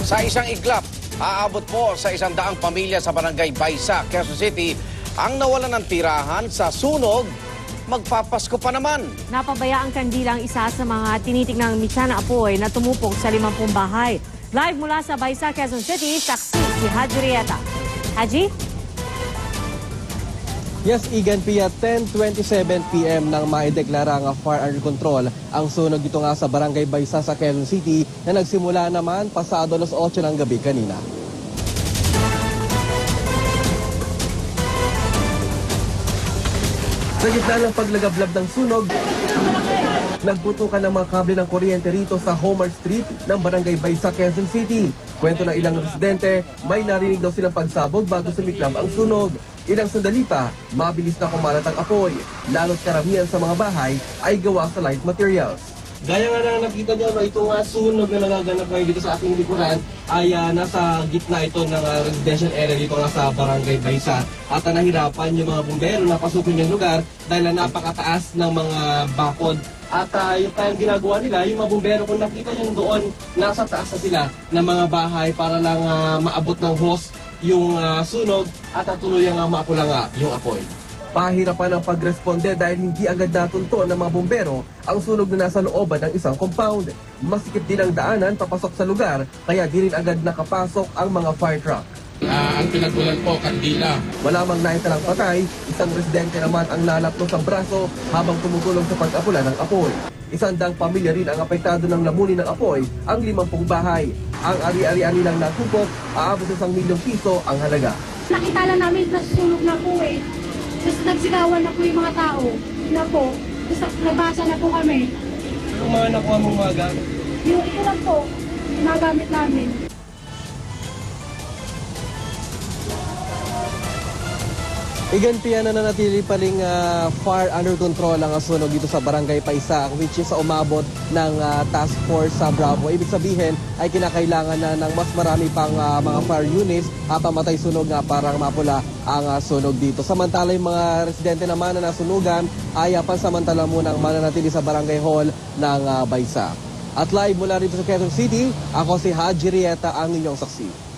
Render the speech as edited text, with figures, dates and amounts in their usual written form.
Sa isang iglap, aabot po sa 100 pamilya sa barangay Baysa, Quezon City ang nawalan ng tirahan sa sunog. Magpapasko pa naman. Napabaya ang kandila ang isa sa mga tinitignang mitsa na apoy na tumupok sa 50 bahay. Live mula sa Baysa, Quezon City, saksi si Haji Rieta. Haji? Yes, Igan Pia, 10:27 p.m. nang maideklara ang fire under control ang sunog dito nga sa Barangay Baysa sa Quezon City na nagsimula naman pasado alas 8 ng gabi kanina. Sa gitna ng paglagablab ng sunog, nagbutukan ng mga kable ng kuryente rito sa Homer Street ng Barangay Baysa, Quezon City. Kwento ng ilang residente, may narinig daw silang pagsabog bago sumiklab ang sunog. Ilang sandali pa, mabilis na kumalat ang apoy, lalo't karamihan sa mga bahay ay gawa sa light materials. Gaya nga na nakita nyo, ito nga sunog na nagaganap ngayon dito sa ating likuran ay nasa gitna ito ng residential area dito nga sa Barangay Baysa. At nahirapan yung mga bumbero na pasukin yung lugar dahil napakataas ng mga bakod. At yung tayong ginagawa nila, yung mga bumbero kung nakita nyo doon, nasa taas na sila ng mga bahay para lang maabot ng hose yung sunog at tuluyang maapula nga yung apoy. Pahirapan ang pagresponde dahil hindi agad natunto ng mga bumbero ang sunog na nasa looban ng isang compound. Masikip din ang daanan papasok sa lugar kaya di rin agad nakapasok ang mga fire truck. Ang pinagbulan po, kandila. Wala mang naitalang patay, isang residente naman ang nalapnos ang braso habang tumutulong sa pag-apula ng apoy. 100 pamilya rin ang apektado ng lamunin ng apoy, ang 50 bahay. Ang ari-arian nilang natupok, aabot sa 1 milyong piso ang halaga. Nakita lang namin na sunog na po eh. Tapos nagsigawan na po yung mga tao na po. Tapos nabasa na po kami. Ano mga nakuha mong mga gamit? Yung ito lang po, nagamit namin. Igan Pia, na nanatili pa rin fire under control ang sunog dito sa Barangay Baysa, which is umabot ng task force sa Bravo. Ibig sabihin ay kinakailangan na ng mas marami pang mga fire units at pamatay sunog nga para mapula ang sunog dito. Samantala yung mga residente naman na nasunugan ay pansamantala munang mananatili sa Barangay Hall ng Baysa. At live mula rito sa Quezon City, ako si Haji Rieta, ang inyong saksi.